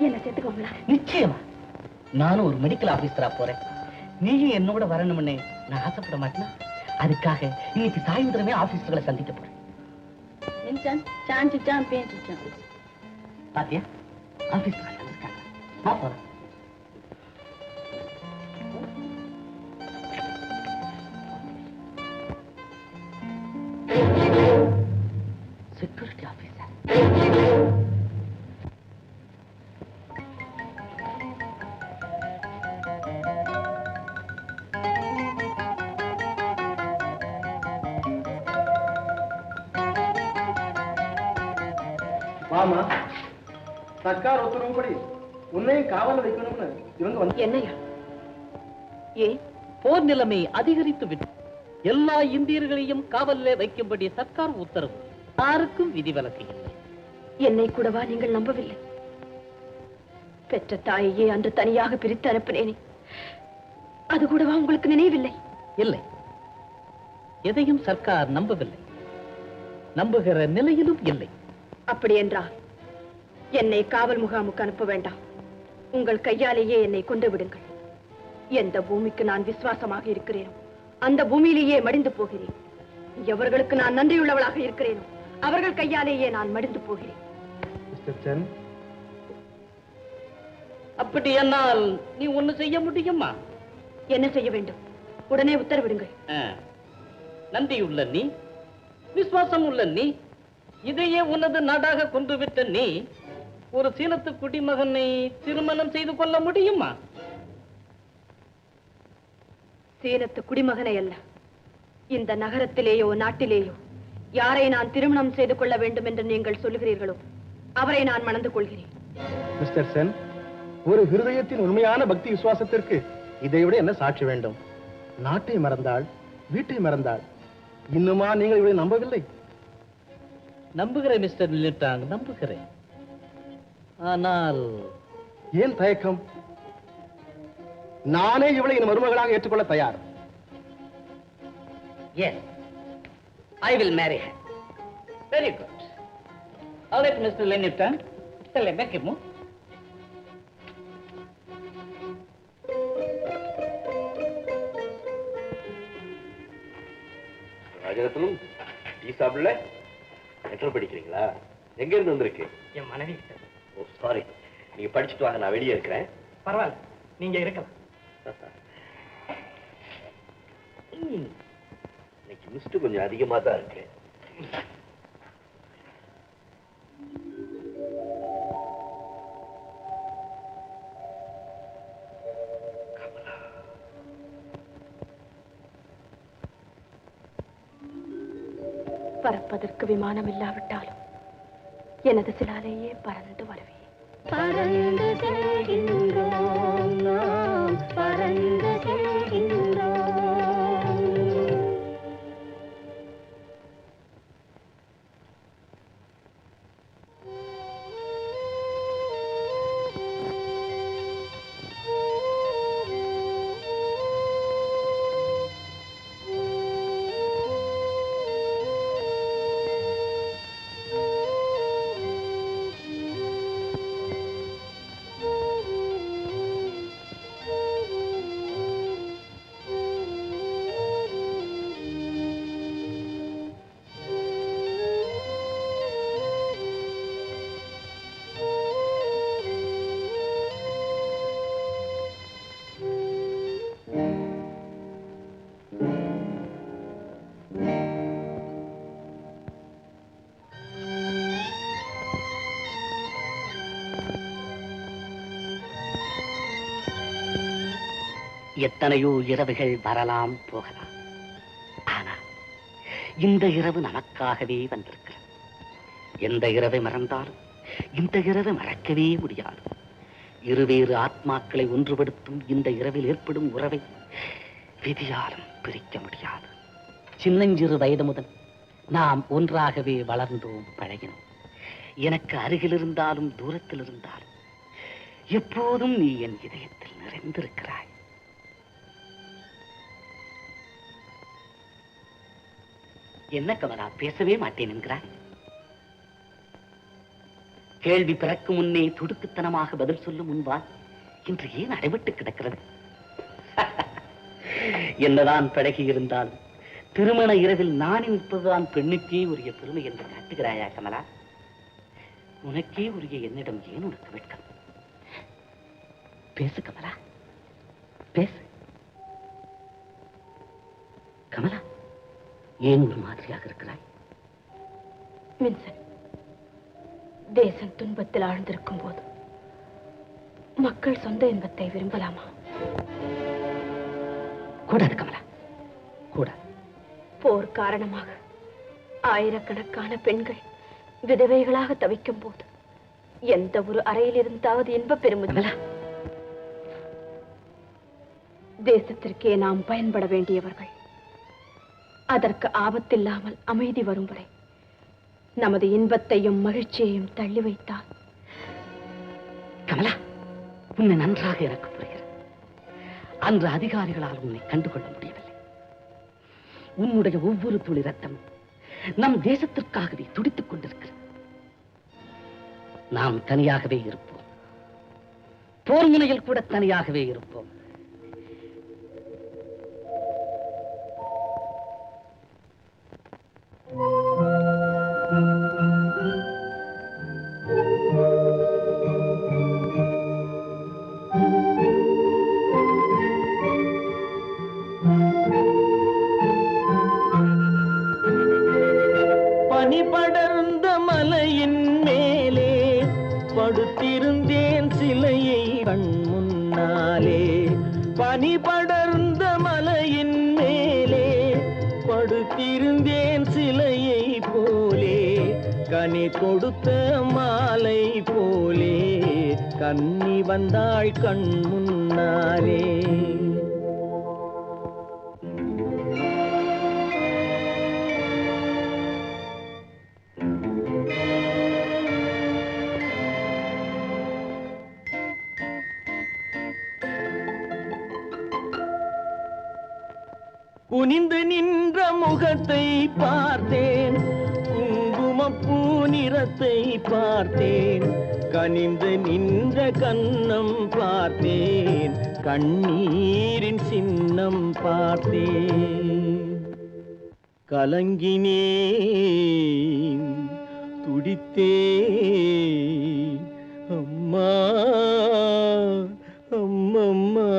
என்ன சேர்த்துக்கோங்களா? நிச்சயமா. நானும் ஒரு மெடிக்கல் ஆபீசரா போறேன். நீயும் என்னோட வரணும்னு நான் ஆசைப்பட மாட்டேனா? அதுக்காக இன்னைக்கு சாயந்தரமே ஆபீசர்களை சந்திக்க போறேன். பாத்தியா, ஆபீசர் நான் போறேன். Security officer. மாமா, சர்க்கார் உத்தரவுப்படி உன்னையும் காவல வைக்கணும்னு இவங்க வந்து. என்னையா? ஏன்? போர் நிலைமை அதிகரித்து விட்டு எல்லா இந்தியர்களையும் காவல்ல வைக்கும்படி சர்க்கார் உத்தரவு. யாருக்கும் விதிவிலக்கு இல்லை. என்னை கூடவா நீங்கள் நம்பவில்லை? பெற்ற தாயையே அன்று தனியாக பிரித்து அனுப்பினேனே, அது கூடவா உங்களுக்கு நினைவில்லை? இல்லை, எதையும் சர்க்கார் நம்பவில்லை, நம்புகிற நிலையிலும் இல்லை. அப்படி என்றால் என்னை காவல் முகாமுக்கு அனுப்ப வேண்டாம். உங்கள் கையாலேயே என்னை கொண்டு விடுங்கள். எந்த பூமிக்கு நான் விசுவாசமாக இருக்கிறேனோ அந்த பூமியிலேயே மடிந்து போகிறேன். எவர்களுக்கு நான் நன்றியுள்ளவளாக இருக்கிறேனோ அவர்கள் கையாலேயே நான் மடிந்து போகிறேன். அப்படி என்னால் நீ ஒண்ணு செய்ய முடியுமா? என்ன செய்ய வேண்டும்? உடனே உத்தரவிடுங்கள். நன்றியுள்ள நீ, விசுவாசம் உள்ள நீ, இதையே உனது நாடாக கொண்டு விட்ட நீ ஒரு சீனத்து குடிமகனை திருமணம் செய்து கொள்ள முடியுமா? சீனத்து குடிமகனை அல்ல, இந்த நகரத்திலேயோ நாட்டிலேயோ யாரை நான் திருமணம் செய்து கொள்ள வேண்டும் என்று நீங்கள் சொல்லுகிறீர்களோ அவரை நான் மணந்து கொள்கிறேன். மிஸ்டர் சென், ஒரு ஹிருதயத்தின் உண்மையான பக்தி விசுவாசத்திற்கு இதை விட என்ன சாட்சி வேண்டும்? நாட்டை மறந்தாள், வீட்டை மறந்தாள். இன்னுமா நீங்கள் இவளை நம்பவில்லை? நம்புகிறேன் மிஸ்டர் லிட்டாங், நம்புகிறேன். ஆனால் ஏன் தயக்கம்? நானே இவளை என் மருமகளாக ஏற்றுக்கொள்ள தயார். Yes, I will marry her. Very good. All right, Mr. Linton, shall I make a move? Rajaratnam, tea சாப்பிடல? லெட்டர் படிக்கிறீங்களா? எங்க இருந்து வந்திருக்கு? என் மனைவி. ஓ சாரி, நீங்க படிச்சுட்டு வாங்க, நான் வெளியே இருக்கிறேன். பரவாயில்ல, நீங்க இருக்கலாம். இன்னைக்கு மிஸ்ட் கொஞ்சம் அதிகமா தான் இருக்கு. பறப்பதற்கு விமானம் இல்லாவிட்டாலும் எனது சிலாலேயே பறந்து வருவேன். பறந்து செல்கின்றோம் நாம், பறந்து செல்கின்றோம். எத்தனையோ இரவுகள் வரலாம் போகலாம், ஆனால் இந்த இரவு நமக்காகவே வந்திருக்கிறது. எந்த இரவை மறந்தாலும் இந்த இரவை மறக்கவே முடியாது. இருவேறு ஆத்மாக்களை ஒன்றுபடுத்தும் இந்த இரவில் ஏற்படும் உறவை விதியாலும் பிரிக்க முடியாது. சின்னஞ்சிறு வயது முதல் நாம் ஒன்றாகவே வளர்ந்தோம், பழகினோம். எனக்கு அருகில் இருந்தாலும் தூரத்தில் இருந்தாலும் எப்போதும் நீ என் இதயத்தில் நிறைந்திருக்கிறாய். என்ன கமலா, பேசவே மாட்டேன் என்கிறாய்? கேள்வி பிறக்கும் முன்னே துடுக்குத்தனமாக பதில் சொல்லும் முன்பால் இன்று ஏன் அடைபட்டு கிடக்கிறது? என்னதான் பழகி இருந்தால் திருமண இரவில் நான் நிற்பதுதான் பெண்ணுக்கே உரிய பெருமை என்று காட்டுகிறாயா கமலா? உனக்கே உரிய என்னிடம் ஏன் உனக்கு வெட்கம்? பேசு கமலா, பேசு. கமலா, ஏன் ஒரு மாதிரியாக இருக்கிறாய்? வின்சென்ட், தேசம் துன்பத்தில் ஆழ்ந்திருக்கும் போது மக்கள் சொந்த இன்பத்தை விரும்பலாமா? கூடாது கமலா, கூடாது. போர் காரணமாக ஆயிரக்கணக்கான பெண்கள் விதவைகளாக தவிக்கும் போது எந்த ஒரு அறையில் இருந்தாவது இன்ப பெருமுதலா? தேசத்திற்கே நாம் பயன்பட வேண்டியவர்கள். அதற்கு ஆபத்தில்லாமல் அமைதி வரும் வரை நமது இன்பத்தையும் மகிழ்ச்சியையும் தள்ளி வைத்தால். கமலா, உன்னை நன்றாக எனக்கு புரிகிறது. அன்று அதிகாரிகளால் உன்னை கண்டுகொள்ள முடியவில்லை. உன்னுடைய ஒவ்வொரு துளி ரத்தமும் நம் தேசத்திற்காகவே துடித்துக் கொண்டிருக்கிறது. நாம் தனியாகவே இருப்போம், போர் முனையில் கூட தனியாகவே இருப்போம். பனி படர்ந்த மலையின் மேலே படுத்திருந்தேன் சிலையை கண் முன்னாலே. பனி படர்ந்த மலையின் மேலே படுத்திருந்தேன் சிலையை போலே. கனி கொடுத்த மாலை போலே கன்னி வந்தாள் கண் முன்னாலே. குனிந்து நின்ற முகத்தை பார்த்தேன், குங்குமப்பூ நிறத்தை பார்த்தேன். கனிந்து நின்ற கன்னம் பார்த்தேன், கண்ணீரின் சின்னம் பார்த்தேன். கலங்கினேன், துடித்தேன், அம்மா அம்மம்மா.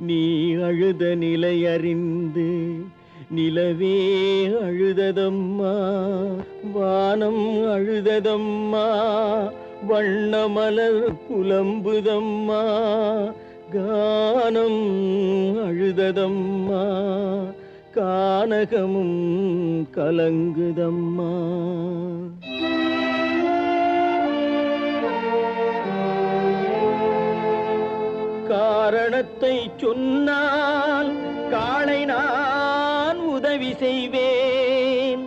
நீ அழுத நிலை அறிந்து நிலவே அழுததம்மா, வானம் அழுததம்மா, வண்ணமலர் புலம்புதம்மா, கானம் அழுததம்மா, கானகமும் கலங்குதம்மா. காரணத்தை சொன்னால் காளை நான் உதவி செய்வேன்.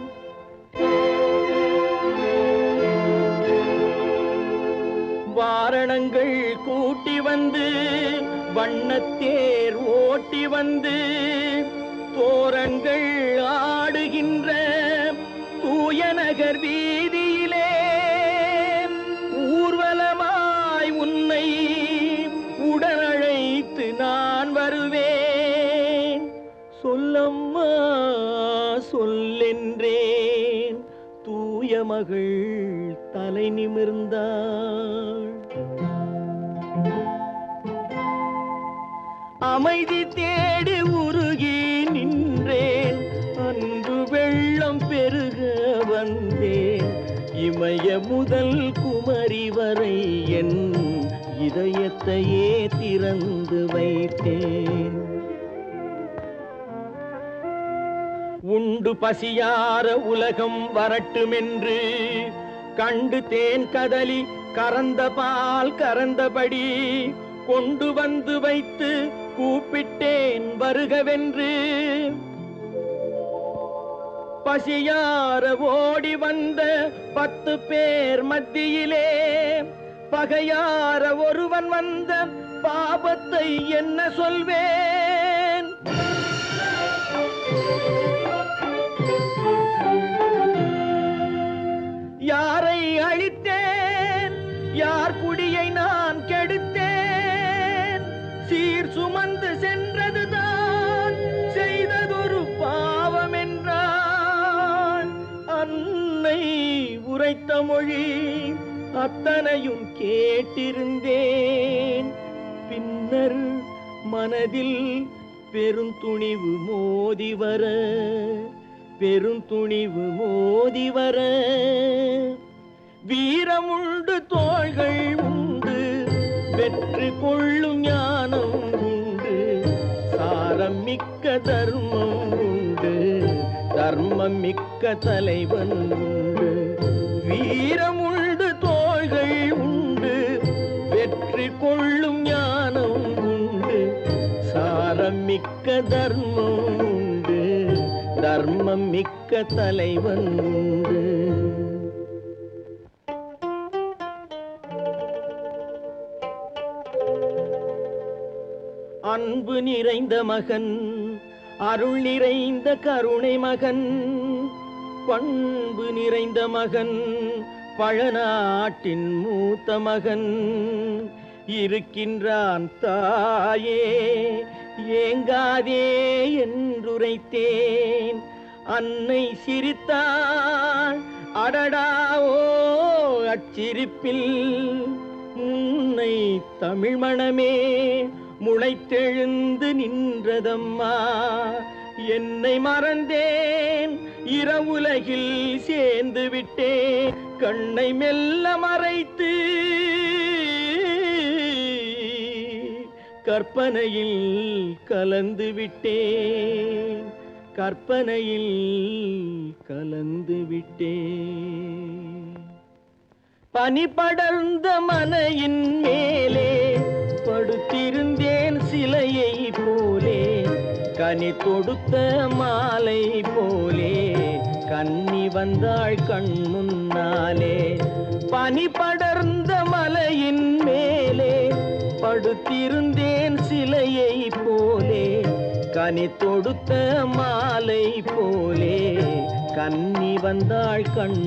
வாரணங்கள் கூட்டி வந்து வண்ணத்தேர் ஓட்டி வந்து தோரங்கள் ஆடுகின்ற தூய நகர் வீதியிலே ஊர்வலமாய் உன்னை உடனழைத்து நான் வருவேன். சொல்லம்மா சொல்லென்றேன், தூய மகள் தலை நிமிர்ந்தாள். அமைதி தேடி உருகி நின்றேன், அன்பு வெள்ளம் பெருக வந்தேன். இமய முதல் குமரி வரை என் இதயத்தையே திறந்து வைத்தேன். உண்டு பசியார உலகம் வரட்டுமென்று கண்டு தேன் கதலி கறந்த பால் கறந்தபடி கொண்டு வந்து வைத்து கூப்பிட்டேன் வருகவென்று. பசியார ஓடி வந்த 10 பேர் மத்தியிலே பகையார ஒருவன் வந்த பாபத்தை என்ன சொல்வேன்? யார யார் குடியை நான் கெடுத்தேன்? சீர் சுமந்து சென்றதுதான் செய்ததொரு பாவம் என்றான். அன்னை உரைத்த மொழி அத்தனையும் கேட்டிருந்தேன். பின்னர் மனதில் பெருந்துணிவு மோதி வர வீரமுண்டு தோள்கள் உண்டு, வெற்றி கொள்ளும் ஞானம் உண்டு, சாரம் மிக்க தர்மம் உண்டு, தர்மம் மிக்க தலைவன் உண்டு. வீரமுண்டு தோள்கள் உண்டு, வெற்றி கொள்ளும் ஞானம் உண்டு, சாரம் மிக்க தர்மம் உண்டு, தர்மம் மிக்க தலைவன் உண்டு. அன்பு நிறைந்த மகன், அருள் நிறைந்த கருணை மகன், பண்பு நிறைந்த மகன், பழநாட்டின் மூத்த மகன் இருக்கின்றான் தாயே, ஏங்காதே என்றுரைத்தேன். அன்னை சிரித்தாள், அடடாவோ அச்சிரிப்பில் முன்னை தமிழ் மணமே முளைத்தெழுந்து நின்றதம்மா. என்னை மறந்தேன், இரவுலகில் சேர்ந்து விட்டேன், கண்ணை மெல்ல மறைத்து கற்பனையில் கலந்து விட்டேன், கற்பனையில் கலந்து விட்டேன். பனி படர்ந்த மனையின் மேலே படுத்திருந்தேன் சிலையை போலே, கனி தொடுத்த மாலை போலே கன்னி வந்தாள் கண் முன்னாலே. பனி படர்ந்த மலையின் மேலே படுத்திருந்தேன் சிலையை போலே, கனி தொடுத்த மாலை போலே கன்னி வந்தாள் கண்